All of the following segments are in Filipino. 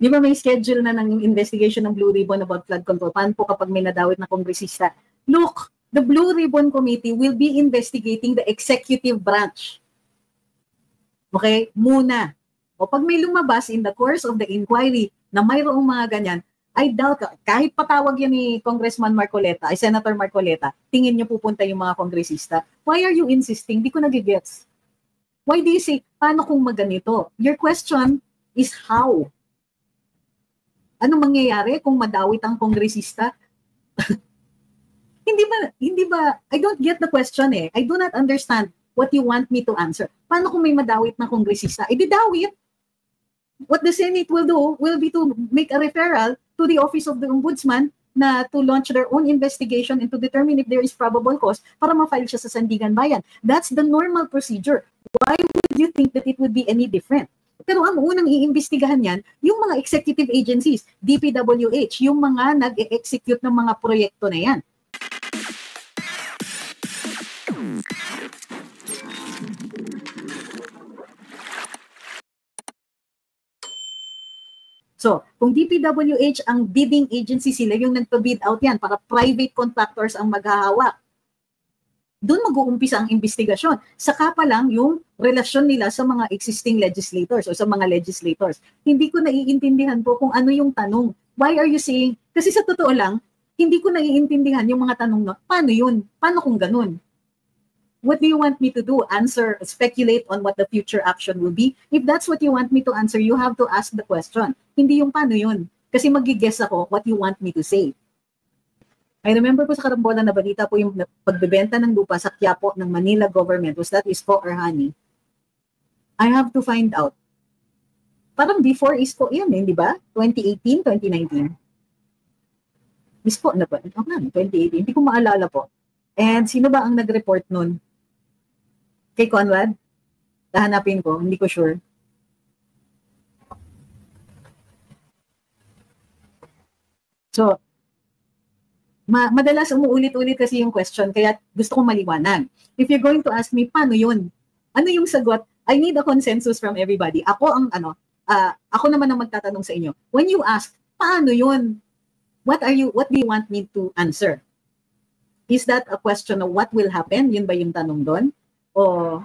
Di ba may schedule na ng investigation ng Blue Ribbon about flood control? Paano po kapag may nadawit na kongresista? Look, the Blue Ribbon Committee will be investigating the executive branch. Okay? Muna. O pag may lumabas in the course of the inquiry na mayroong mga ganyan, I doubt, kahit patawag yan ni Congressman Marcoleta, ay Senator Marcoleta, tingin niyo pupunta yung mga kongresista. Why are you insisting? Di ko nagigets. Why do you say, paano kung maganito? Your question is how? Ano mangyayari kung madawit ang kongresista? Hindi ba, I don't get the question eh. I do not understand what you want me to answer. Paano kung may madawit na kongresista? Didawit. What the Senate will do will be to make a referral to the Office of the Ombudsman na to launch their own investigation and to determine if there is probable cause para ma-file siya sa Sandigan Bayan. That's the normal procedure. Why would you think that it would be any different? Pero ang unang iimbestigahan yan, yung mga executive agencies, DPWH, yung mga nag-execute ng mga proyekto na yan. So, kung DPWH ang bidding agency, sila yung nagpa-bid out yan para private contractors ang maghahawak. Doon mag-uumpisa ang investigasyon. Saka pa lang yung relasyon nila sa mga existing legislators o sa mga legislators. Hindi ko naiintindihan po kung ano yung tanong. Why are you saying? Kasi sa totoo lang, hindi ko naiintindihan yung mga tanong na, paano yun? Paano kung ganun? What do you want me to do? Answer, speculate on what the future action will be? If that's what you want me to answer, you have to ask the question. Hindi yung paano yun. Kasi mag-guess ako what you want me to say. I remember po sa karambolan na balita po yung pagbebenta ng lupa sa Quiapo ng Manila government. Was that Isko or Hani? I have to find out. Parang before Isko yan di ba? 2018, 2019. Isko na ba? 2018. Hindi ko maalala po. And sino ba ang nag-report nun? Kay Conrad? Hahanapin ko, hindi ko sure. So, madalas umuulit-ulit kasi yung question, kaya gusto kong maliwanag. If you're going to ask me, paano yun? Ano yung sagot? I need a consensus from everybody. Ako naman ang magtatanong sa inyo. When you ask, paano yun? What do you want me to answer? Is that a question of what will happen? Yun ba yung tanong doon? O,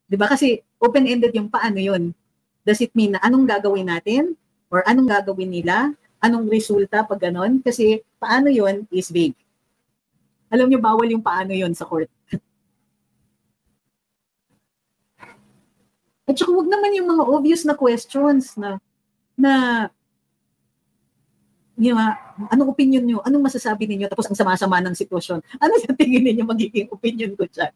di ba kasi open-ended yung paano yun? Does it mean na anong gagawin natin? Or anong gagawin nila? Anong resulta pag ganon? Kasi paano yun is vague. Alam niyo, bawal yung paano yun sa court. At saka huwag naman yung mga obvious na questions na yung anong opinion nyo? Anong masasabi ninyo? Tapos ang sama-sama ng sitwasyon. Ano yung tingin ninyo magiging opinion ko dyan?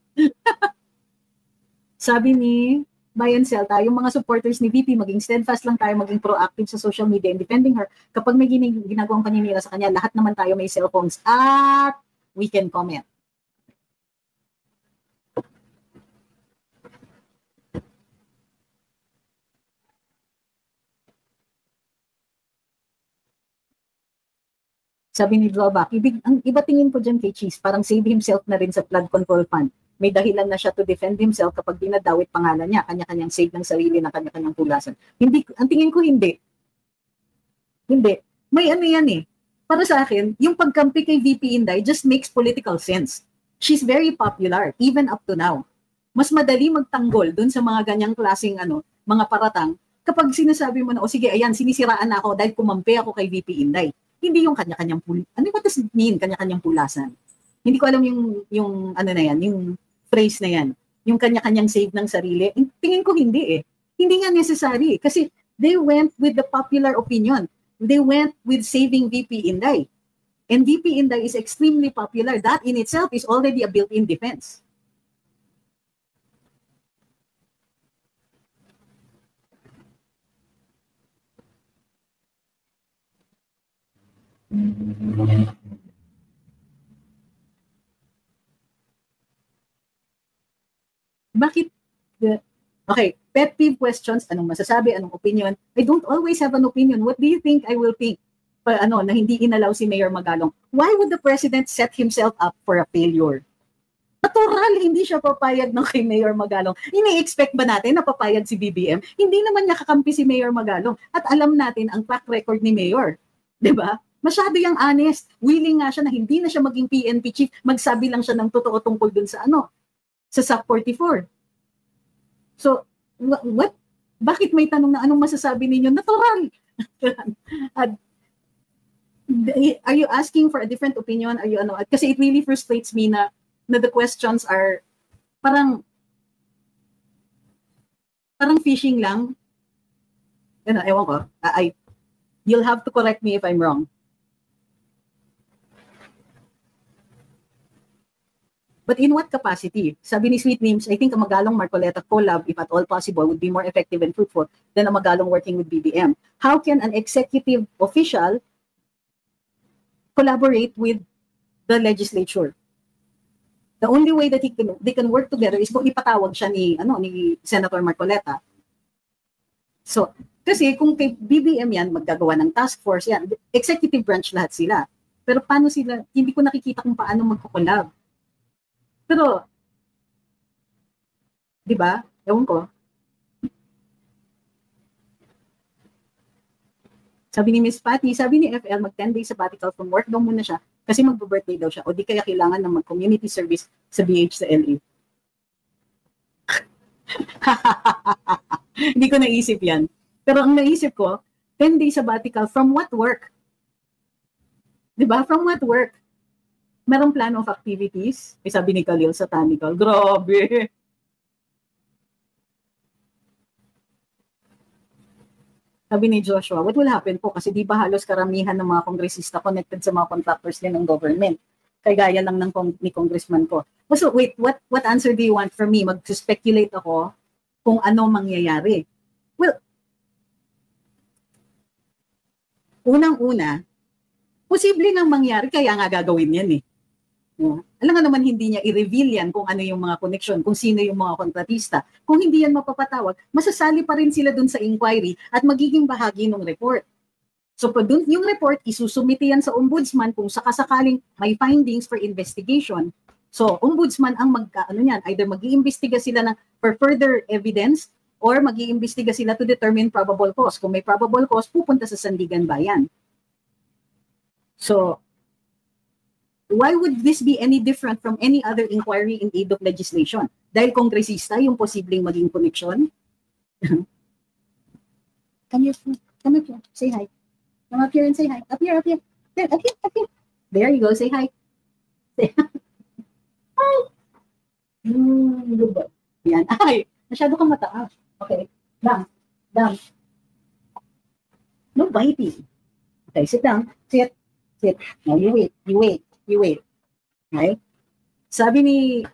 Sabi ni Bayan Celta, yung mga supporters ni VP, maging steadfast lang tayo, maging proactive sa social media in defending her. Kapag may ginagawang paninira sa kanya, lahat naman tayo may cellphones at we can comment. Sabi ni Drawback, ang iba tingin ko dyan kay Cheese, parang save himself na rin sa flood control fund. May dahilan na siya to defend himself kapag dinadawit pangalan niya, kanya-kanyang save ng sarili ng kanya-kanyang tulasan. Hindi, ang tingin ko hindi. Hindi. May ano yan eh. Para sa akin, yung pagkampi kay VP Inday just makes political sense. She's very popular, even up to now. Mas madali magtanggol dun sa mga ganyang klaseng mga paratang kapag sinasabi mo na, o sige, ayan, sinisiraan na ako dahil kumampi ako kay VP Inday. Hindi yung kanya-kanyang what does it mean, kanya-kanyang pulasan? Hindi ko alam yung na yan, yung phrase na yan, yung kanya-kanyang save ng sarili. Tingin ko hindi eh. Hindi nga necessary kasi they went with the popular opinion. They went with saving VP Inday. And VP Inday is extremely popular. That in itself is already a built-in defense. Bakit? Okay, pet peeve questions, anong masasabi, anong opinion? I don't always have an opinion. What do you think I will think? Na hindi inalaw si Mayor Magalong. Why would the president set himself up for a failure? Natural, hindi siya papayag ng kay Mayor Magalong. Ini-expect ba natin na papayag si BBM? Hindi naman niya kakampi si Mayor Magalong. At alam natin ang track record ni Mayor. 'Di ba? Masyado yang honest. Willing nga siya na hindi na siya maging PNP chief. Magsabi lang siya ng totoo tungkol dun sa sa SAC 44. So, what? Bakit may tanong na anong masasabi ninyo? Natural. Are you asking for a different opinion? Are you Kasi it really frustrates me na the questions are parang fishing lang. Ewan ko. You'll have to correct me if I'm wrong. But in what capacity? Sabi ni Sweet Names, I think a Magalong Marcoleta collab, if at all possible, would be more effective and fruitful than a Magalong working with BBM. How can an executive official collaborate with the legislature? The only way that they can work together is kung ipatawag siya ni Senator Marcoleta. So, kasi kung kay BBM yan, maggagawa ng task force yan, executive branch lahat sila. Pero paano sila, hindi ko nakikita kung paano magko-collab. Pero, di ba? Ewan ko. Sabi ni Miss Patty, sabi ni FL, mag 10 days sabbatical from work daw muna siya kasi mag-birthday daw siya o di kaya kailangan ng mag-community service sa BH sa LA. Hindi ko naisip yan. Pero ang naisip ko, 10 days sabbatical from what work? Di ba? From what work? Merong plan of activities? Sabi ni Khalil sa Tanical. Grabe! Sabi ni Joshua, what will happen po? Kasi di ba halos karamihan ng mga kongresista connected sa mga contractors din ng government? Kaya lang ni congressman ko. So wait, what answer do you want from me? Mag-speculate ako kung ano mangyayari. Well, unang-una, posible nang mangyari, kaya nga gagawin yan eh. Alam nga naman hindi niya i-reveal yan kung ano yung mga connection, kung sino yung mga kontratista. Kung hindi yan mapapatawag, masasali pa rin sila dun sa inquiry at magiging bahagi ng report. So pag dun yung report, isusumite yan sa ombudsman kung sakasakaling may findings for investigation. So ombudsman ang either mag-iimbestiga sila for further evidence or mag-iimbestiga sila to determine probable cause. Kung may probable cause, pupunta sa Sandigan Bayan. So, why would this be any different from any other inquiry in aid of legislation? Dahil kongresista yung posibleng maging connection? Come here, say hi. Come up here and say hi. Up here. There, up here. There you go, say hi. Say hi. Good boy. Yan. Ay, masyado kang mataas. Okay, down. No biting. Okay, sit down. Sit. Now you wait. Okay? Sabi ni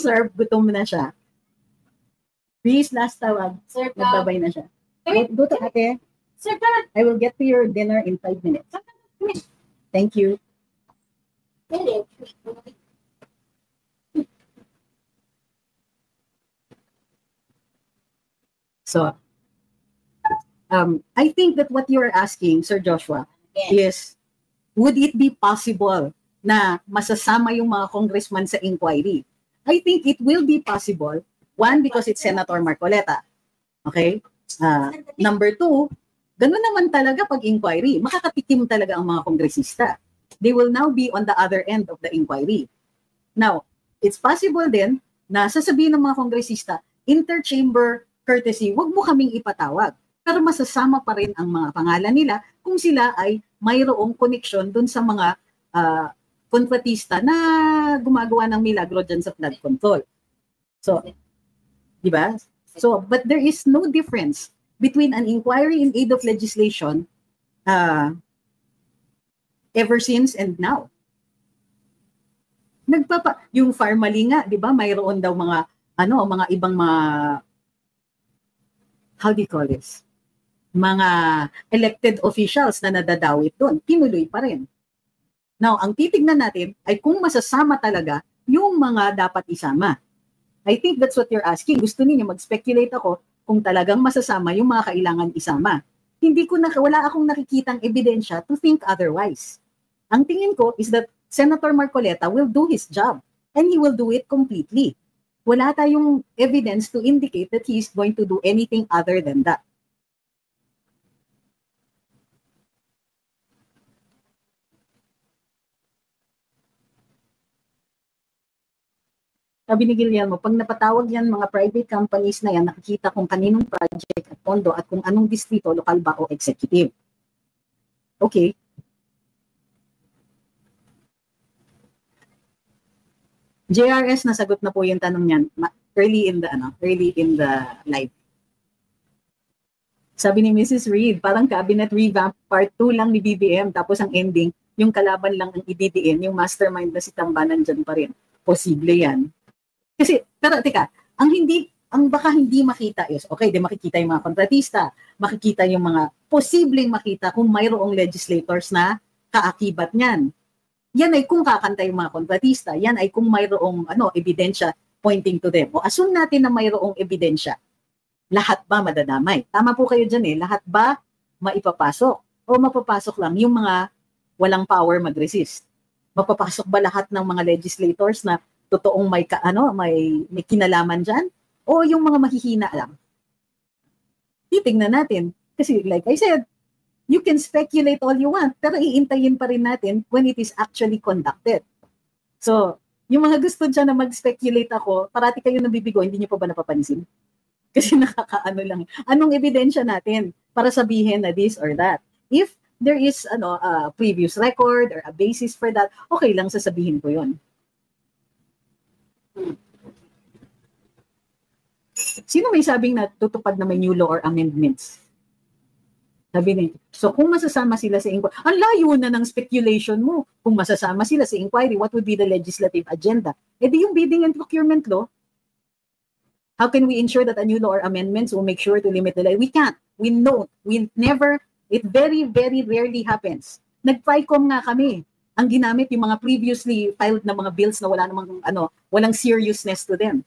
Sir, gutom na siya. Please, last tawag. Sir, magbabay na siya. Go to ate. Sir, I will get to your dinner in 5 minutes. Thank you. So, I think that what you are asking, Sir Joshua, is, would it be possible na masasama yung mga congressman sa inquiry? I think it will be possible. One, because it's Senator Marcoleta. Okay? Number two, ganun naman talaga pag inquiry. Makakatikim talaga ang mga kongresista. They will now be on the other end of the inquiry. Now, it's possible din na sasabihin ng mga kongresista, interchamber courtesy, wag mo kaming ipatawag. Pero masasama pa rin ang mga pangalan nila kung sila ay mayroong connection dun sa mga kontratista na gumagawa ng milagro dyan sa flood control. So, di ba? So, but there is no difference between an inquiry in aid of legislation ever since and now. Yung Farmally nga, di ba? Mayroon daw mga ibang how do you call this? Mga elected officials na nadadawit doon, tinuloy pa rin. Now, ang titignan natin ay kung masasama talaga yung mga dapat isama. I think that's what you're asking. Gusto niyo mag-speculate ako kung talagang masasama yung mga kailangan isama. Wala akong nakikitang ebidensya to think otherwise. Ang tingin ko is that Senator Marcoleta will do his job and he will do it completely. Wala tayong evidence to indicate that he is going to do anything other than that. Sabi ni Guillermo, pag napatawag yan mga private companies na yan, nakikita kung kaninong project at pondo at kung anong distrito, lokal ba o executive. Okay. JRS, nasagot na po yung tanong niyan early in the live. Sabi ni Mrs. Reed, parang cabinet revamp part 2 lang ni BBM, tapos ang ending, yung kalaban lang ang ididiin, yung mastermind na si Tambanan dyan pa rin. Posible yan. Kasi, pero teka, ang baka hindi makita is, okay, di makikita yung mga kontratista, makikita yung mga posibleng makita kung mayroong legislators na kaakibat niyan. Yan ay kung kakanta yung mga kontratista, yan ay kung mayroong ebidensya pointing to them. O assume natin na mayroong ebidensya. Lahat ba madadamay? Tama po kayo dyan eh, lahat ba maipapasok? O mapapasok lang yung mga walang power mag-resist? Mapapasok ba lahat ng mga legislators na totoong may kinalaman dyan? O yung mga mahihina lang? Titingnan natin. Kasi like I said, you can speculate all you want, pero iintayin pa rin natin when it is actually conducted. So, yung mga gusto dyan na mag-speculate ako, parati kayo nabibigo, hindi nyo pa ba napapansin? Kasi nakakaano lang. Anong ebidensya natin para sabihin na this or that? If there is a previous record or a basis for that, okay lang sasabihin ko yun. Sino may sabing na tutupad na may new law or amendments? Sabi niya, so kung masasama sila sa inquiry, ang layo na ng speculation mo. Kung masasama sila sa inquiry, what would be the legislative agenda? E di yung bidding and procurement law. How can we ensure that a new law or amendments will make sure to limit the law? We can't. We know. We never. It very, very rarely happens. Nag-FICOM nga kami. Ang ginamit yung mga previously filed na mga bills na wala namang walang seriousness to them.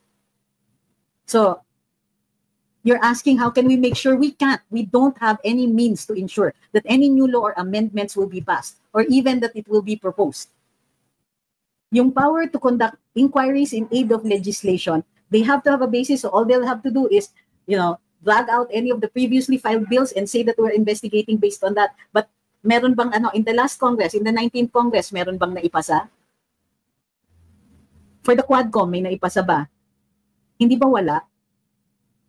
So, you're asking how can we make sure? We can't. We don't have any means to ensure that any new law or amendments will be passed or even that it will be proposed. Yung power to conduct inquiries in aid of legislation, they have to have a basis. So all they'll have to do is, drag out any of the previously filed bills and say that we're investigating based on that. But meron bang in the last Congress, in the 19th Congress, meron bang naipasa? For the Quadcom, may naipasa ba? Hindi ba wala?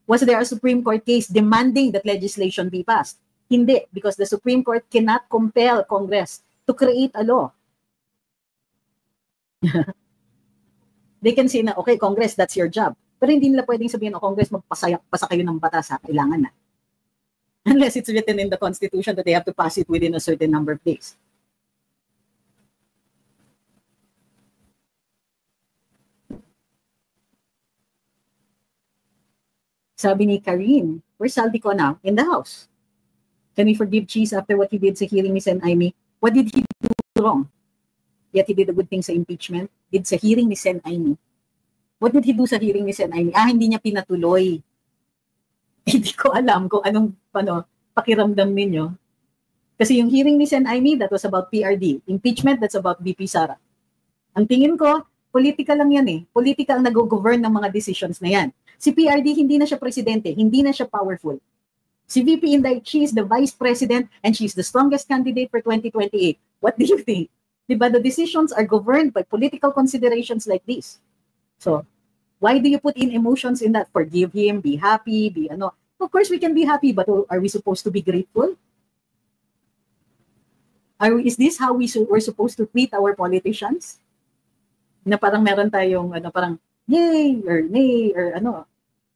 Was there a Supreme Court case demanding that legislation be passed? Hindi, because the Supreme Court cannot compel Congress to create a law. They can say na, okay, Congress, that's your job. Pero hindi nila pwedeng sabihin, Congress, magpasa kayo ng batas, kailangan na. Unless it's written in the Constitution that they have to pass it within a certain number of days. Sabi ni Karine, where's Saldico now? In the House. Can we forgive Cheese after what he did sa hearing ni Sen. Aimee? What did he do wrong? Yet he did a good thing sa impeachment. Did sa hearing ni Sen. Aimee. What did he do sa hearing ni Sen. Aimee? Hindi niya pinatuloy. Hindi ko alam kung anong pakiramdam ninyo. Kasi yung hearing ni Sen. Aimee, that was about PRD. Impeachment, that's about VP Sara. Ang tingin ko, politika lang yan eh. Politika ang nag-govern ng mga decisions na yan. Si PRD, hindi na siya presidente, hindi na siya powerful. Si VP Inday, she is the vice president and she's the strongest candidate for 2028. What do you think? Diba, the decisions are governed by political considerations like this. So, why do you put in emotions in that? Forgive him, be happy, Of course, we can be happy, but are we supposed to be grateful? Is this how we're supposed to treat our politicians? Na parang meron tayong, parang, yay, or nay, or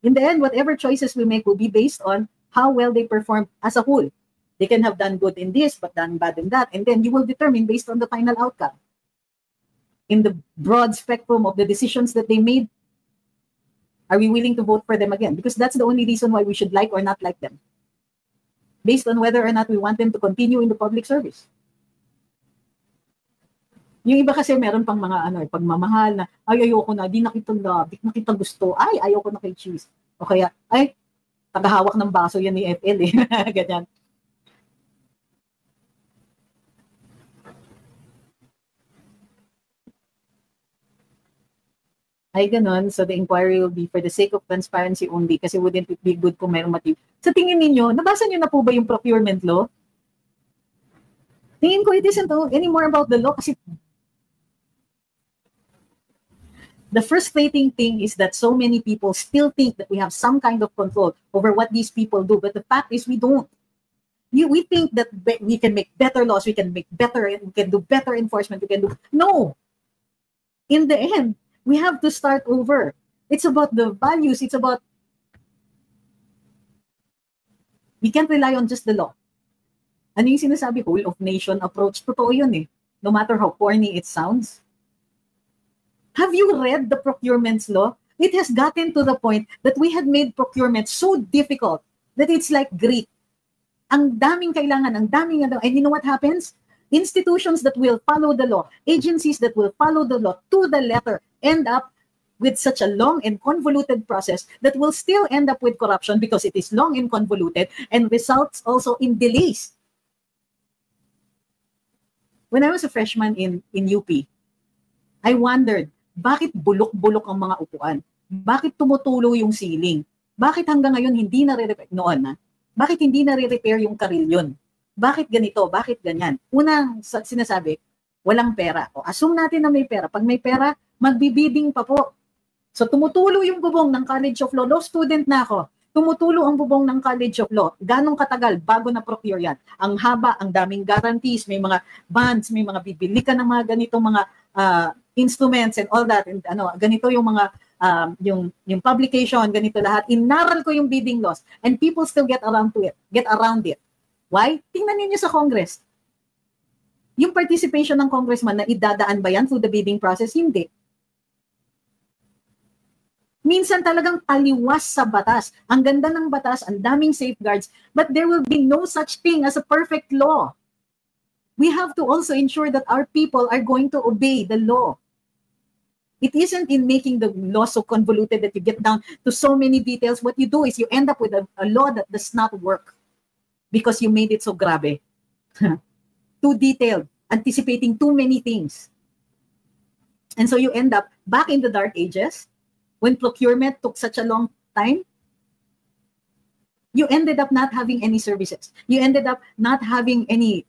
In the end, whatever choices we make will be based on how well they perform as a whole. They can have done good in this, but done bad in that. And then you will determine based on the final outcome. In the broad spectrum of the decisions that they made, are we willing to vote for them again? Because that's the only reason why we should like or not like them. Based on whether or not we want them to continue in the public service. Yung iba kasi meron pang mga pagmamahal na, ayoko na, di nakita gusto, ayoko na kay Cheese. O kaya, tagahawak ng baso yan ni FL eh. Ganyan. Ay, ganon. So the inquiry will be for the sake of transparency only kasi wouldn't it be good kung mayroong motive. Sa tingin ninyo, nabasa niyo na po ba yung procurement law? Tingin ko it isn't anymore about the law kasi the frustrating thing is that so many people still think that we have some kind of control over what these people do, but the fact is we don't. We think that we can make better laws, we can do better enforcement, no. In the end, we have to start over. It's about the values, it's about, we can't rely on just the law. Ano yung sinasabi, whole of nation approach? Totoo yun eh. No matter how corny it sounds. Have you read the procurement law? It has gotten to the point that we had made procurement so difficult that it's like Greek. Ang daming kailangan, and you know what happens? Institutions that will follow the law, agencies that will follow the law to the letter, end up with such a long and convoluted process that will still end up with corruption because it is long and convoluted and results also in delays. When I was a freshman in UP, I wondered, bakit bulok-bulok ang mga upuan? Bakit tumutulo yung ceiling? Bakit hanggang ngayon hindi na-repair bakit hindi na-repair yung karilyon? Bakit ganito? Bakit ganyan? Unang sinasabi, walang pera. O assume natin na may pera. Pag may pera, magbibidding pa po. So tumutulo yung bubong ng College of Law. Law student na ako. Tumutulo ang bubong ng College of Law. Ganong katagal bago na procure yan? Ang haba, ang daming guarantees, may mga bonds, may mga bibili ka ng mga ganitong mga instruments and all that. And, ganito yung mga yung publication, ganito lahat. Inaral ko yung bidding laws and people still get around it. Why? Tingnan niyo sa Congress. Yung participation ng congressman na idadaan ba yan through the bidding process? Hindi. Minsan talagang taliwas sa batas. Ang ganda ng batas, ang daming safeguards, but there will be no such thing as a perfect law. We have to also ensure that our people are going to obey the law. It isn't in making the law so convoluted that you get down to so many details. What you do is you end up with a law that does not work because you made it so grabe. Too detailed, anticipating too many things. And so you end up back in the dark ages, when procurement took such a long time. You ended up not having any services. You ended up not having any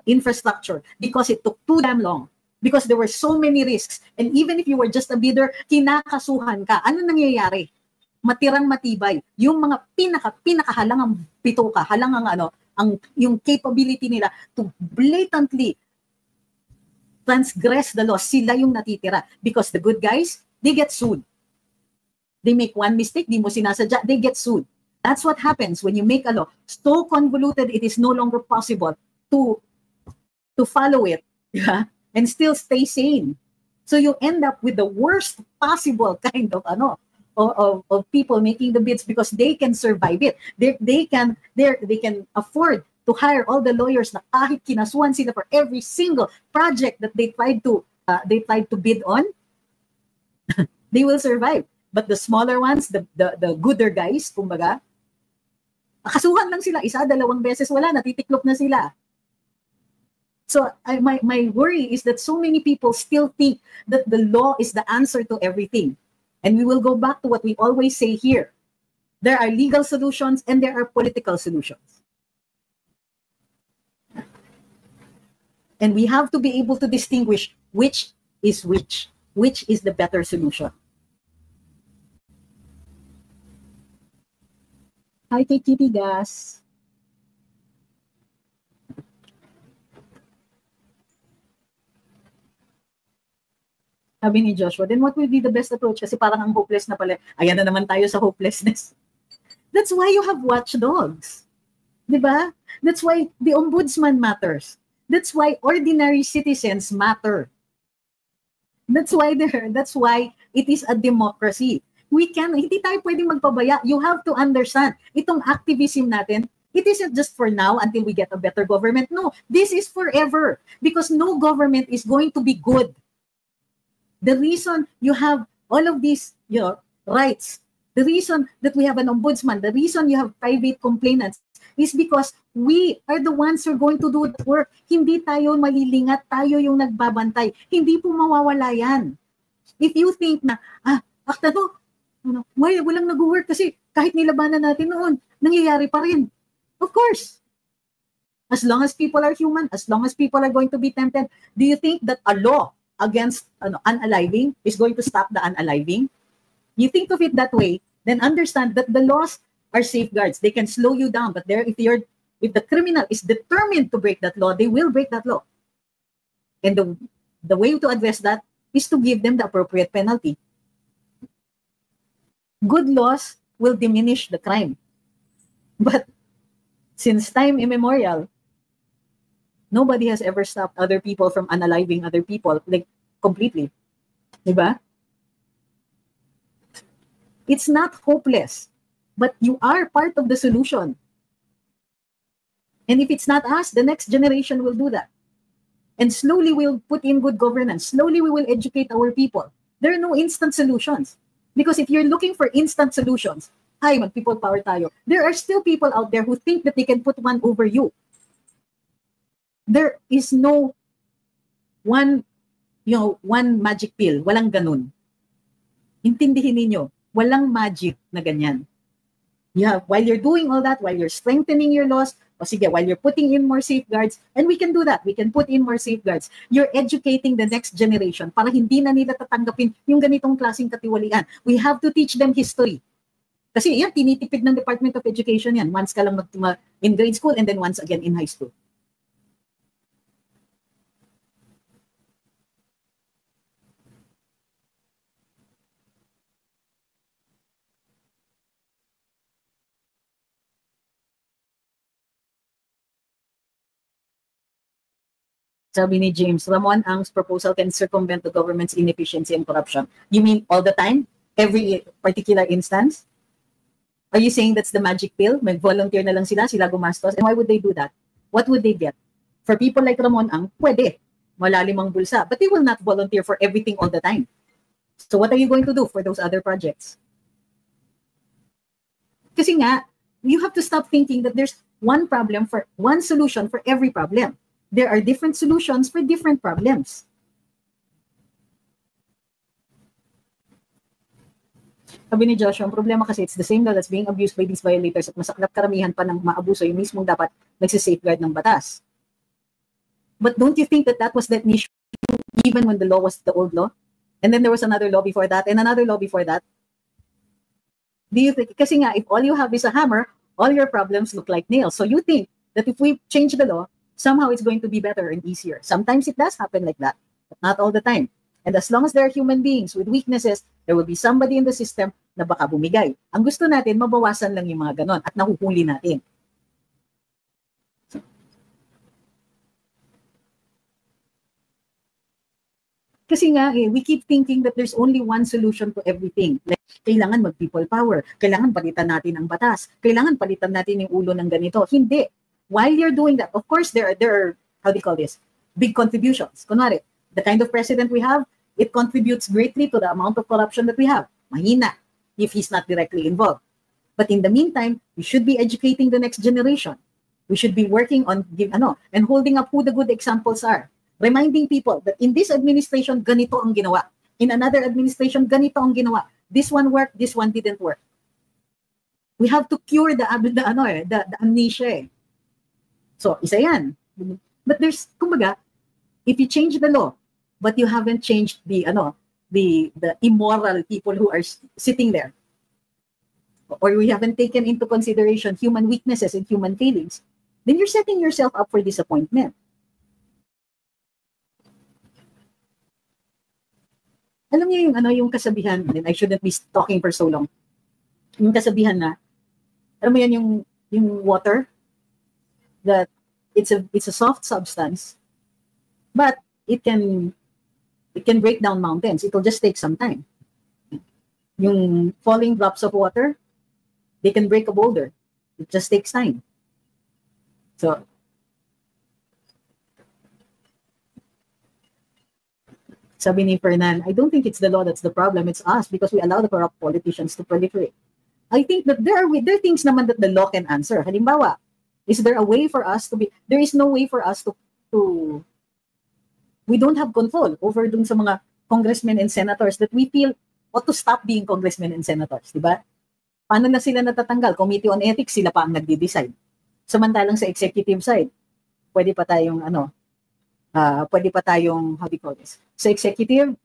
infrastructure because it took too damn long. Because there were so many risks. And even if you were just a bidder, kinakasuhan ka. Ano nangyayari? Matirang matibay. Yung mga pinakahalangang pituka, yung capability nila to blatantly transgress the law, sila yung natitira. Because the good guys, they get sued. They make one mistake, di mo sinasadya, they get sued. That's what happens when you make a law so convoluted it is no longer possible to follow it, yeah, and still stay sane. So you end up with the worst possible kind of of people making the bids because they can survive it. They can afford to hire all the lawyers na kahit kinasuhan sila for every single project that they tried to bid on, they will survive. But the smaller ones, the gooder guys, kumbaga, nakasuhan lang sila, isa, dalawang beses, wala, natitiklop na sila. So my worry is that so many people still think that the law is the answer to everything. And we will go back to what we always say here. There are legal solutions and there are political solutions. And we have to be able to distinguish which is the better solution. Hi, kay Kitty Gas. Sabi ni Joshua, then what will be the best approach? Kasi parang ang hopeless na pala. Ayan na naman tayo sa hopelessness. That's why you have watchdogs. Diba? That's why the ombudsman matters. That's why ordinary citizens matter. That's why it is a democracy. Hindi tayo pwedeng magpabaya. You have to understand, itong activism natin, it isn't just for now until we get a better government. No, this is forever because no government is going to be good. The reason you have all of these rights, the reason that we have an ombudsman, the reason you have private complainants is because we are the ones who are going to do the work. Hindi tayo malilingat, tayo yung nagbabantay. Hindi po mawawala yan. If you think na, akta to, walang nag-work kasi kahit nilabanan natin noon, nangyayari pa rin. Of course. As long as people are human, as long as people are going to be tempted, do you think that a law against unaliving is going to stop the unaliving? You think of it that way, then understand that the laws are safeguards. They can slow you down, but if the criminal is determined to break that law, they will break that law. And the way to address that is to give them the appropriate penalty. Good laws will diminish the crime. But since time immemorial, nobody has ever stopped other people from unaliving other people, like, completely. Diba? It's not hopeless, but you are part of the solution. And if it's not us, the next generation will do that. And slowly we'll put in good governance. Slowly we will educate our people. There are no instant solutions. Because if you're looking for instant solutions, mag-people power tayo. There are still people out there who think that they can put one over you. There is no one magic pill. Walang ganun. Intindihin ninyo, walang magic na ganyan. While you're doing all that, while you're strengthening your laws, while you're putting in more safeguards, and we can do that, we can put in more safeguards, you're educating the next generation para hindi na nila tatanggapin yung ganitong klaseng katiwalian. We have to teach them history. Kasi yan, tinitipid ng Department of Education yan. Once ka lang in grade school and then once again in high school. Sabi ni James, Ramon Ang's proposal can circumvent the government's inefficiency and corruption. You mean all the time? Every particular instance? Are you saying that's the magic pill? Mag-volunteer na lang sila gumastos. And why would they do that? What would they get? For people like Ramon Ang, pwede. Malalim ang bulsa. But they will not volunteer for everything all the time. So what are you going to do for those other projects? Kasi nga, you have to stop thinking that there's one solution for every problem. There are different solutions for different problems. Sabi ni Joshua, ang problema kasi it's the same law that's being abused by these violators at masaklap karamihan pa ng maabuso yung mismong dapat nagsisafeguard ng batas. But don't you think that was that issue even when the law was the old law? And then there was another law before that and another law before that? Do you think, kasi nga, if all you have is a hammer, all your problems look like nails. So you think that if we change the law, somehow it's going to be better and easier. Sometimes it does happen like that, but not all the time. And as long as there are human beings with weaknesses, there will be somebody in the system na baka bumigay. Ang gusto natin, mabawasan lang yung mga ganon at nahuhuli natin. Kasi nga, we keep thinking that there's only one solution to everything. Like, kailangan mag-people power, kailangan palitan natin ang batas, kailangan palitan natin yung ulo ng ganito. Hindi. While you're doing that, of course, there are, how do you call this, big contributions. Kunwari, the kind of president we have, it contributes greatly to the amount of corruption that we have. Mahina, if he's not directly involved. But in the meantime, we should be educating the next generation. We should be working on, and holding up who the good examples are. Reminding people that in this administration, ganito ang ginawa. In another administration, ganito ang ginawa. This one worked, this one didn't work. We have to cure the amnesia. So, isa yan. But there's, kumbaga, if you change the law, but you haven't changed the immoral people who are sitting there, or we haven't taken into consideration human weaknesses and human failings, then you're setting yourself up for disappointment. Alam niyo yung kasabihan, and I shouldn't be talking for so long. Yung kasabihan na, alam mo yan yung water, that it's a soft substance, but it can break down mountains. It'll just take some time. Yung falling drops of water, they can break a boulder. It just takes time. So, sabi ni Fernan, I don't think it's the law that's the problem. It's us because we allow the corrupt politicians to proliferate. I think that there are things naman that the law can answer. Halimbawa, is there a way for us to be, there is no way for us to we don't have control over dun sa mga congressmen and senators that we feel ought to stop being congressmen and senators, di ba? Paano na sila natatanggal? Committee on Ethics, sila pa ang nagde-decide. Samantalang sa executive side, pwede pa tayong how do you call this? Sa executive,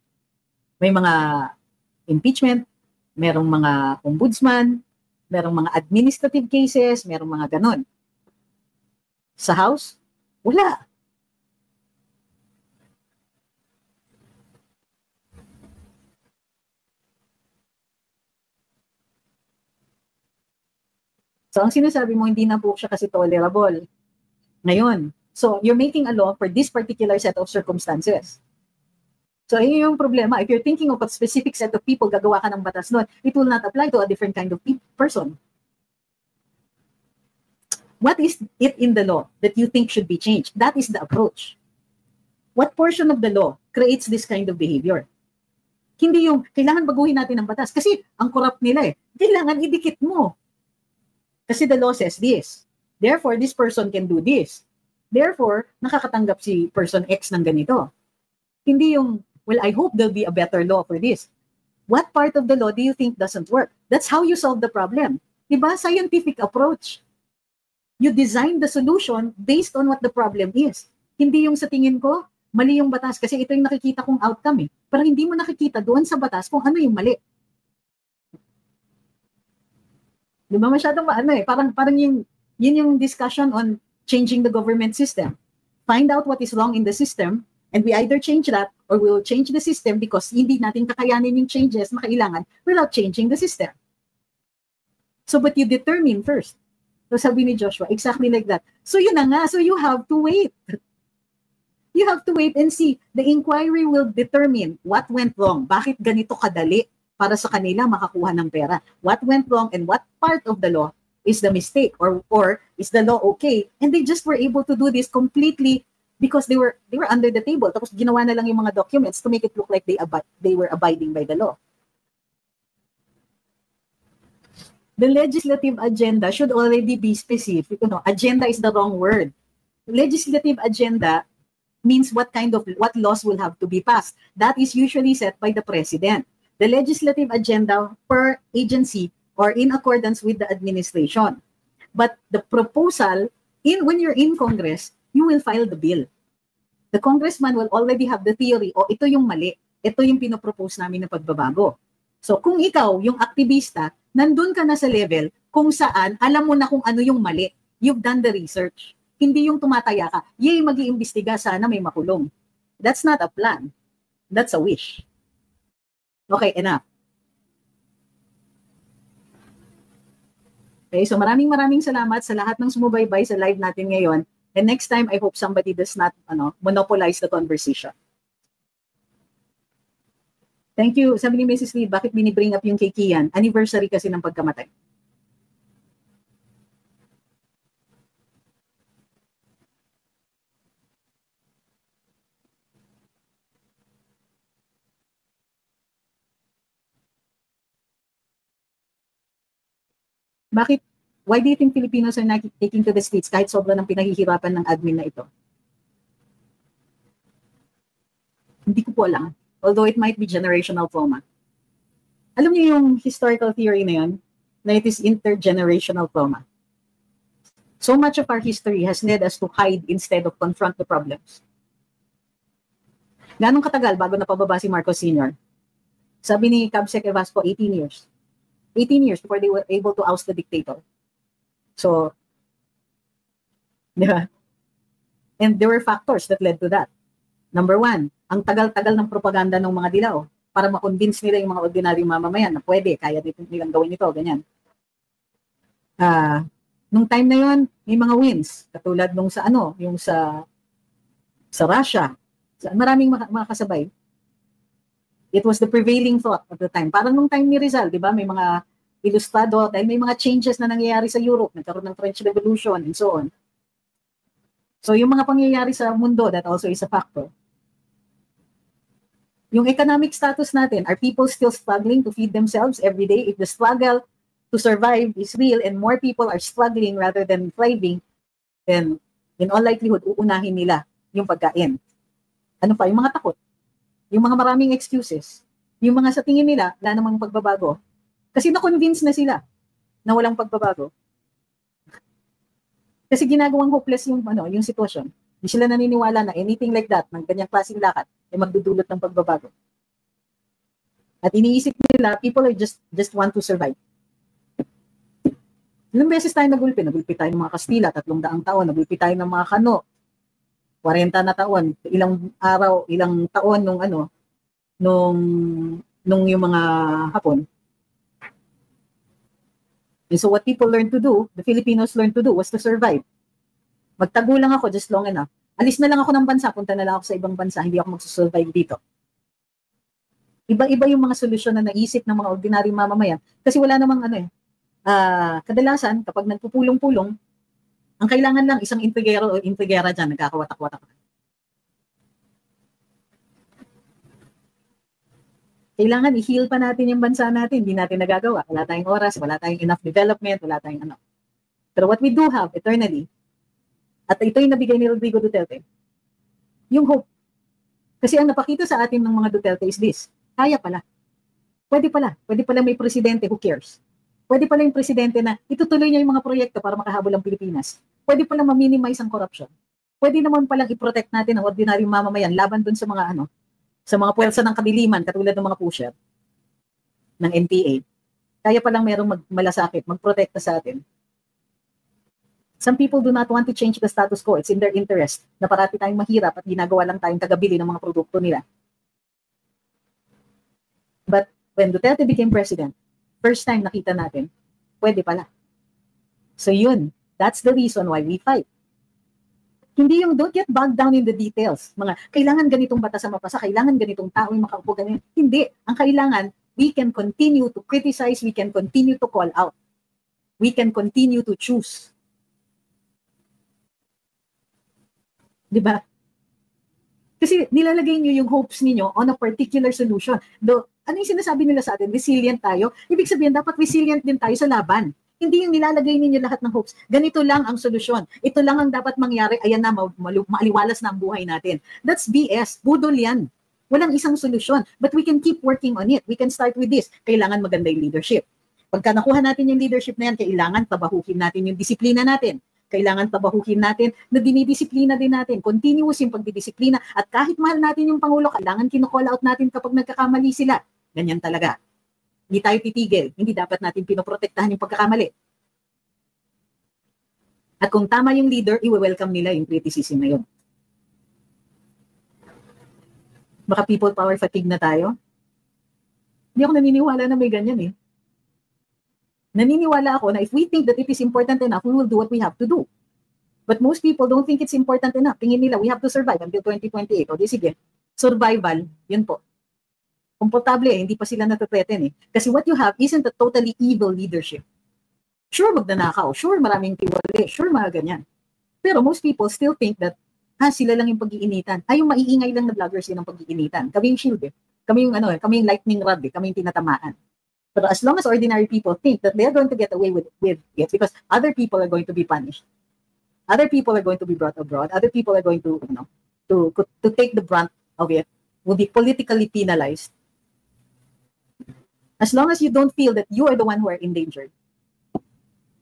may mga impeachment, merong mga ombudsman, merong mga administrative cases, merong mga ganon. Sa House, wala. So, ang sinasabi mo, hindi na po siya kasi tolerable. Ngayon, so you're making a law for this particular set of circumstances. So, yun yung problema. If you're thinking of a specific set of people, gagawa ka ng batas nun, it will not apply to a different kind of person. What is it in the law that you think should be changed? That is the approach. What portion of the law creates this kind of behavior? Hindi yung, kailangan baguhin natin ang batas. Kasi, ang corrupt nila eh. Kailangan idikit mo. Kasi the law says this. Therefore, this person can do this. Therefore, nakakatanggap si person X ng ganito. Hindi yung, well, I hope there'll be a better law for this. What part of the law do you think doesn't work? That's how you solve the problem. Diba? Scientific approach. You design the solution based on what the problem is. Hindi yung sa tingin ko, mali yung batas kasi ito yung nakikita kong outcome eh. Pero hindi mo nakikita doon sa batas kung ano yung mali. Di ba masyadong maano eh? Parang yun yung discussion on changing the government system. Find out what is wrong in the system and we either change that or we will change the system because hindi natin kakayanin yung changes na kailangan without changing the system. So but you determine first. So sabi ni Joshua, exactly like that. So yun na nga, so you have to wait. You have to wait and see. The inquiry will determine what went wrong. Bakit ganito kadali para sa kanila makakuha ng pera? What went wrong and what part of the law is the mistake or is the law okay? And they just were able to do this completely because they were under the table. Tapos ginawa na lang yung mga documents to make it look like they were abiding by the law. The legislative agenda should already be specific. Agenda is the wrong word. Legislative agenda means what laws will have to be passed. That is usually set by the president. The legislative agenda per agency or in accordance with the administration. But the proposal, when you're in Congress, you will file the bill. The congressman will already have the theory, ito yung mali, ito yung pinopropose namin na pagbabago. So kung ikaw, yung aktivista, nandun ka na sa level kung saan alam mo na kung ano yung mali. You've done the research. Hindi yung tumataya ka, mag-iimbestiga, sana may makulong. That's not a plan. That's a wish. Okay, enough. Okay, so maraming salamat sa lahat ng sumubaybay sa live natin ngayon. And next time, I hope somebody does not monopolize the conversation. Thank you. Sabi ni Mrs. Lee, bakit binibring up yung kay Kian? Anniversary kasi ng pagkamatay. Bakit? Why do you think Filipinos are not taking to the streets kahit sobra ng pinahihirapan ng admin na ito? Hindi ko po alam. Although it might be generational trauma. Alam niyo yung historical theory na yun, na it is intergenerational trauma. So much of our history has led us to hide instead of confront the problems. Ganong katagal bago napababa si Marcos Sr.? Sabi ni Cabsec Evasco, 18 years. 18 years before they were able to oust the dictator. So, yeah. And there were factors that led to that. Number one, ang tagal-tagal ng propaganda ng mga dilaw para ma-convince nila yung mga ordinaryong mamamayan na pwede, kaya nilang gawin ito, ganyan. Nung time na yon, may mga wins. Katulad nung sa yung sa Russia. Maraming mga kasabay. It was the prevailing thought at the time. Parang nung time ni Rizal, di ba? May mga ilustrado dahil may mga changes na nangyayari sa Europe. Nagkaroon ng French Revolution and so on. So yung mga pangyayari sa mundo, that also is a factor. Yung economic status natin, are people still struggling to feed themselves every day? If the struggle to survive is real and more people are struggling rather than thriving, then in all likelihood, uunahin nila yung pagkain. Ano pa? Yung mga takot. yung mga maraming excuses, yung mga sa tingin nila, wala namang pagbabago, kasi na-convince na sila na walang pagbabago. Kasi ginagawang hopeless yung, yung sitwasyon. Hindi sila naniniwala na anything like that, ng ganyang klaseng lakad, ay magdudulot ng pagbabago. At iniisip nila, people are just want to survive. Ilang beses tayo nagulpi? Nagulpi tayo ng mga Kastila, 300 taon. Nagulpi tayo ng mga Kano, 40 na taon. Ilang araw, ilang taon nung yung mga Hapon. And so what people learned to do, the Filipinos learned to do, was to survive. Magtago lang ako just long enough. Alis na lang ako ng bansa, punta na lang ako sa ibang bansa, hindi ako magsusurvive dito. Iba-iba yung mga solusyon na naisip ng mga ordinaryong mamamayan. Kasi wala namang kadalasan, kapag nagpupulong-pulong, ang kailangan lang isang intrigero o intrigera dyan, nagkakawatak-watak. Kailangan i-heal pa natin yung bansa natin, hindi natin nagagawa. Wala tayong oras, wala tayong enough development, wala tayong ano. Pero what we do have eternally, at ito yung nabigay ni Rodrigo Duterte, yung hope. Kasi ang napakita sa atin ng mga Duterte is this, kaya pala. Pwede pala may presidente who cares. Pwede pala yung presidente na itutuloy niya yung mga proyekto para makahabol ang Pilipinas. Pwede pala ma-minimize ang corruption. Pwede naman palang i-protect natin ang ordinaryong mamamayan laban dun sa mga sa mga puwersa ng kadiliman katulad ng mga pusher ng NPA. Kaya palang merong malasakit, magprotekta sa atin. Some people do not want to change the status quo. It's in their interest na parati tayong mahirap at ginagawa lang tayong tagabili ng mga produkto nila. But when Duterte became president, first time nakita natin, pwede pala. So yun, that's the reason why we fight. Hindi yung don't get bogged down in the details. Mga kailangan ganitong batas ang mapasa, kailangan ganitong tao yung makaupo ganyan. Hindi. Ang kailangan, we can continue to criticize, we can continue to call out. We can continue to choose. Diba? Kasi nilalagay niyo yung hopes niyo on a particular solution. Ano yung sinasabi nila sa atin? Resilient tayo? Ibig sabihin, dapat resilient din tayo sa laban. Hindi yung nilalagay ninyo lahat ng hopes. Ganito lang ang solusyon. Ito lang ang dapat mangyari. Ayan na, maaliwalas na ang buhay natin. That's BS. Budol yan. Walang isang solusyon. But we can keep working on it. We can start with this. Kailangan maganda yung leadership. Pagka nakuha natin yung leadership na yan, kailangan tabahukin natin yung disiplina natin. Kailangan tabahukin natin na dinidisiplina din natin. Continuous yung pagdidisiplina. At kahit mahal natin yung Pangulo, kailangan kino-call out natin kapag nagkakamali sila. Ganyan talaga. Hindi tayo titigil. Hindi dapat natin pinoprotektahan yung pagkakamali. At kung tama yung leader, i-welcome nila yung criticism na yun. Baka people power fatigue na tayo? Hindi ako naniniwala na may ganyan eh. Naniniwala ako na if we think that it is important enough, we will do what we have to do. But most people don't think it's important enough. Tingin nila, we have to survive until 2028. O di sige, survival, yun po. Komportable hindi pa sila natatreten eh. Kasi what you have isn't a totally evil leadership. Sure, magnanakaw. Sure, maraming tiwali. Sure, mga ganyan. Pero most people still think that, sila lang yung pag-iinitan. Yung maiingay lang na vloggers yun ang pag-iinitan. Kami yung shield eh. Kami yung kami yung lightning rod eh. Kami yung tinatamaan. But as long as ordinary people think that they're going to get away with it because other people are going to be punished. Other people are going to be brought abroad. Other people are going to, to take the brunt of it, will be politically penalized. As long as you don't feel that you are the one who are endangered,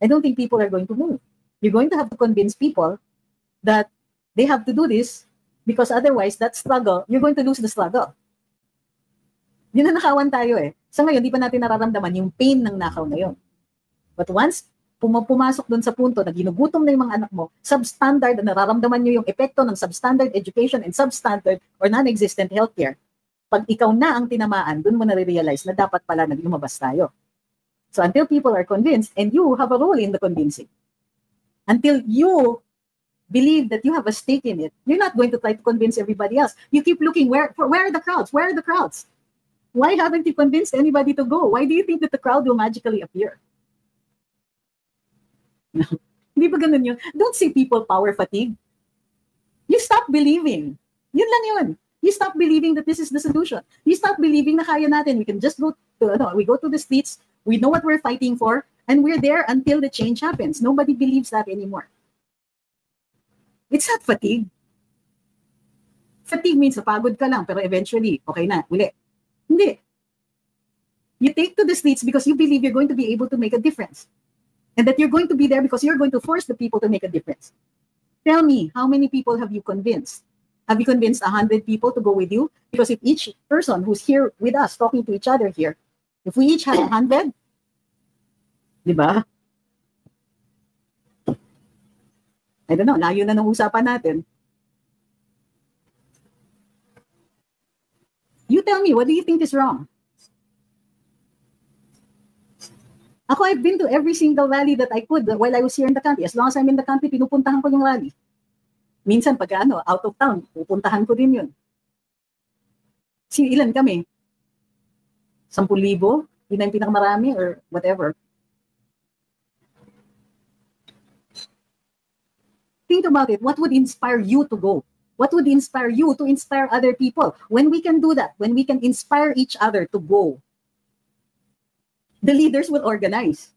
I don't think people are going to move. You're going to have to convince people that they have to do this because otherwise that struggle, you're going to lose the struggle. Yun na nakawan tayo eh. Sa ngayon, di pa natin nararamdaman yung pain ng nakaw na yun. But once pumasok doon sa punto na ginugutom na yung mga anak mo, substandard, nararamdaman nyo yung epekto ng substandard education and substandard or non-existent healthcare, pag ikaw na ang tinamaan, doon mo na-realize na dapat pala lumabas tayo. So until people are convinced, and you have a role in the convincing, until you believe that you have a stake in it, you're not going to try to convince everybody else. You keep looking, where are the crowds? Where are the crowds? Why haven't you convinced anybody to go? Why do you think that the crowd will magically appear? Hindi ba ganun yun? Don't say people power fatigue. You stop believing. Yun lang yun. You stop believing that this is the solution. You stop believing na kaya natin. We can just go to, we go to the streets, we know what we're fighting for, and we're there until the change happens. Nobody believes that anymore. It's not fatigue. Fatigue means napagod ka lang, pero eventually, okay na, uli. Hindi. You take to the streets because you believe you're going to be able to make a difference. And that you're going to be there because you're going to force the people to make a difference. Tell me, how many people have you convinced? Have you convinced 100 people to go with you? Because if each person who's here with us, talking to each other here, if we each have 100, di ba? I don't know, layo na ng usapan natin. You tell me, what do you think is wrong? Ako, I've been to every single rally that I could while I was here in the country. As long as I'm in the country, pinupuntahan ko yung rally. Minsan, pag out of town, pupuntahan ko din yun. Ilan kami? 10,000? Yun na yung pinakamarami or whatever. Think about it. What would inspire you to go? What would inspire you to inspire other people? When we can do that, when we can inspire each other to go, the leaders will organize.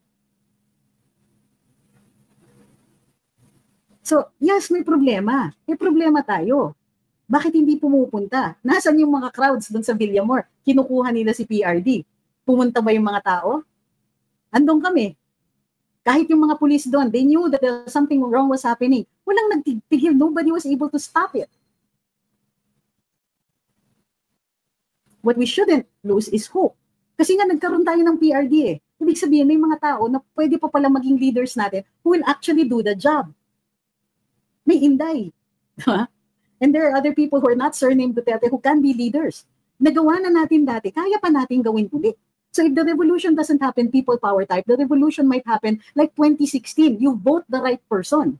So, yes, may problema. May problema tayo. Bakit hindi pumupunta? Nasaan yung mga crowds doon sa Villamor? Kinukuha nila si PRD. Pumunta ba yung mga tao? Andun kami. Kahit yung mga police doon, they knew that something wrong was happening. Walang nagtigil. Nobody was able to stop it. What we shouldn't lose is hope. Kasi nga nagkaroon tayo ng PRD eh. Ibig sabihin, may mga tao na pwede pa pala maging leaders natin who will actually do the job. May Inday. And there are other people who are not surnamed Duterte who can be leaders. Nagawa na natin dati, kaya pa natin gawin ulit. So if the revolution doesn't happen people power type, the revolution might happen like 2016. You vote the right person.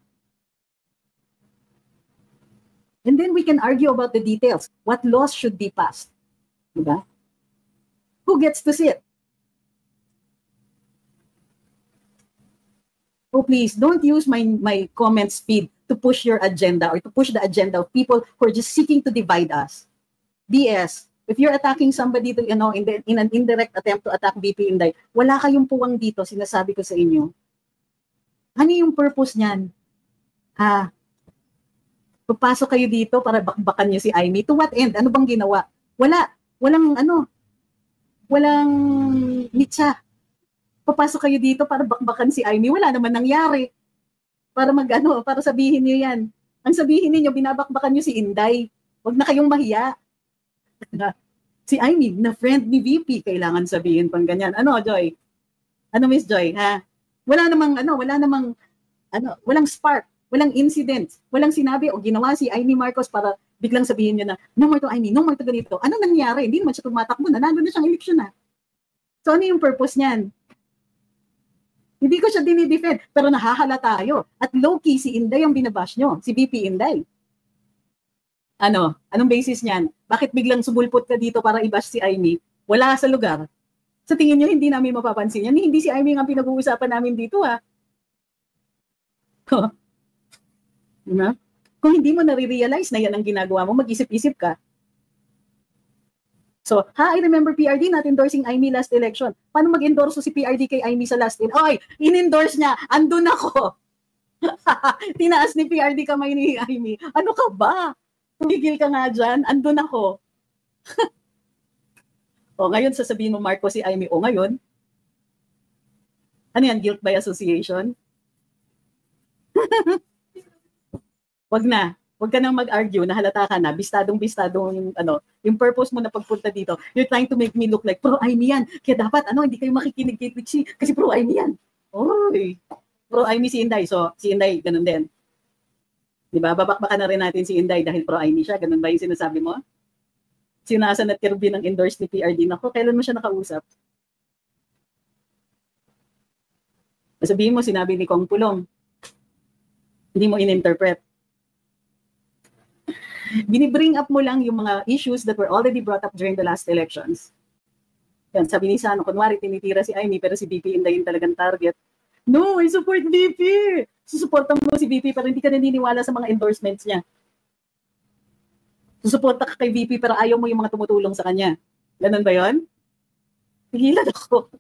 And then we can argue about the details. What laws should be passed? Diba? Who gets to sit? Oh, please, don't use my comments feed to push your agenda or to push the agenda of people who are just seeking to divide us. BS. If you're attacking somebody to, in an indirect attempt to attack VP Inday, wala kayong puwang dito, sinasabi ko sa inyo. Ano yung purpose niyan? Papasok kayo dito para bakbakan niyo si Aimee. To what end? Ano bang ginawa? Walang mitsa. Papasok kayo dito para bakbakan si Aimee. Wala naman nangyari. Para sabihin niyo yan. Ang sabihin niyo, binabakbakan niyo si Inday. Huwag na kayong mahiya. Si Aimee, na friend ni VP, kailangan sabihin pang ganyan. Ano, Joy? Ano, Miss Joy? Walang spark, walang incident, walang sinabi o ginawa si Aimee Marcos para biglang sabihin niyo na, no more to Aimee, no more to ganito. Ano nangyari? Hindi naman siya tumatakbo, nanalo na siyang eleksyon na. So ano yung purpose niyan? Hindi ko siya dinidefend, pero nahahala tayo. At low-key, si Inday ang binabash nyo, si VP Inday. Anong basis niyan? Bakit biglang sumulpot ka dito para i-bash si Aimee? Wala sa lugar. Sa tingin nyo, hindi namin mapapansin yan. Hindi si Aimee ang pinag-uusapan namin dito, ha? Diba? Kung hindi mo nare-realize na yan ang ginagawa mo, mag-isip-isip ka. So, I remember PRD not endorsing Aimee last election. Paano mag-endorse si PRD kay Aimee sa last election? Oy, in-endorse niya. Andun ako. Tinaas ni PRD kamay ni Aimee. Ano ka ba? Tumigil ka nga dyan. Andun ako. O, ngayon sasabihin mo, Marco, si Aimee. O, ngayon? Ano yan? Guilt by association? Wag na. Huwag ka nang mag-argue, nahalata ka na, bistadong yung purpose mo na pagpunta dito, you're trying to make me look like pro-Aimee yan. Kaya dapat, hindi kayo makikinig kay Trixie kasi pro-Aimee yan. Oy, pro-Aimee si Inday. So, si Inday, ganun din. Diba? Babakbakan na rin natin si Inday dahil pro-Aimee siya. Ganun ba yung sinasabi mo? Sinasan at Kirby ng endorse ni PRD. Nako, kailan mo siya nakausap? Sabihin mo, sinabi ni Kong Pulong. Hindi mo in-interpret. Binibring up mo lang yung mga issues that were already brought up during the last elections. Yan, sabi ni Sano, kunwari tinitira si Aimee pero si VP Inday yung talagang target. No, I support VP! Susuportan mo si VP pero hindi ka naniniwala sa mga endorsements niya. Susuporta ka kay VP pero ayaw mo yung mga tumutulong sa kanya. Ganun ba yun? Pigilan ako.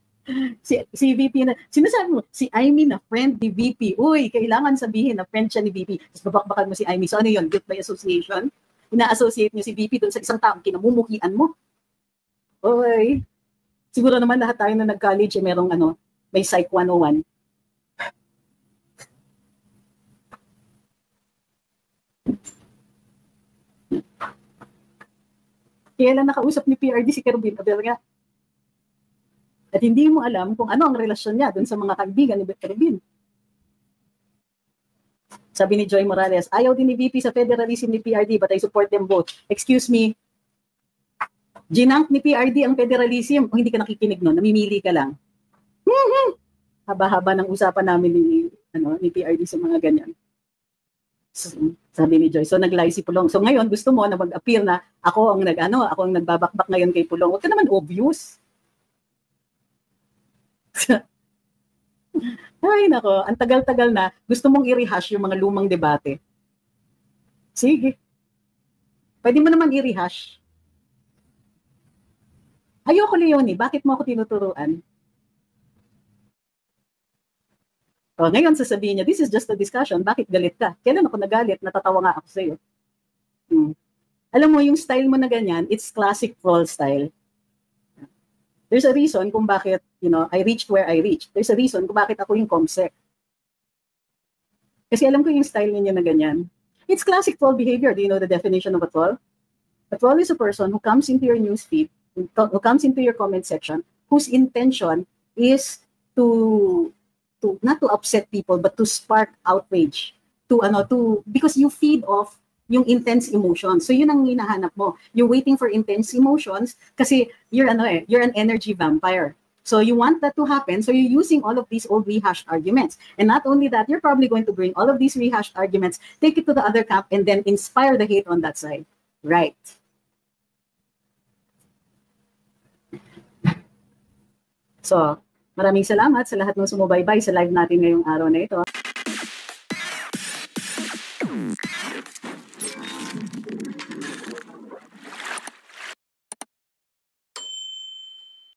Si VP na, sinasabi mo, si Aimee na friend ni VP. Uy, kailangan sabihin na friend siya ni VP. Tapos babakbakan mo si Aimee. So ano yun? Guilt by association? ina-associate nyo si VP doon sa isang taong kinamumuhian mo. Okay. Siguro naman lahat tayo na nag-college, merong may Psych 101. Kaya lang nakausap ni PRD si Kerwin Abelga. At hindi mo alam kung ano ang relasyon niya doon sa mga kaibigan ni Kerwin. Sabi ni Joy Morales, ayaw din ni VP sa federalism ni PRD but I support them both. Excuse me, ginank ni PRD ang federalism o hindi ka nakikinig nun, namimili ka lang. Haba-haba ng usapan namin ni PRD sa mga ganyan. So, sabi ni Joy, so nag-lie si Pulong. So ngayon gusto mo na mag-appear na ako ang nagbabakbak ngayon kay Pulong. Huwag ka naman obvious. Ay nako, ang tagal-tagal na, gusto mong i-rehash yung mga lumang debate. Sige. Pwede mo naman i-rehash. Ayoko, Leonie, bakit mo ako tinuturuan? O, ngayon sasabihin niya, this is just a discussion, bakit galit ka? Kailan ako nagalit? Natatawa nga ako sa'yo. Alam mo, yung style mo na ganyan, it's classic troll style. There's a reason kung bakit, I reached where I reached. There's a reason kung bakit ako yung ComSec. Kasi alam ko yung style ninyo na ganyan. It's classic troll behavior. Do you know the definition of a troll? A troll is a person who comes into your newsfeed, who comes into your comment section, whose intention is to not to upset people, but to spark outrage. Because you feed off yung intense emotions. So yun ang hinahanap mo. You're waiting for intense emotions kasi you're an energy vampire. So you want that to happen. So you're using all of these old rehashed arguments. And not only that, you're probably going to bring all of these rehashed arguments, take it to the other camp, and then inspire the hate on that side. Right. So, maraming salamat sa lahat ng sumubaybay sa live natin ngayong araw na ito.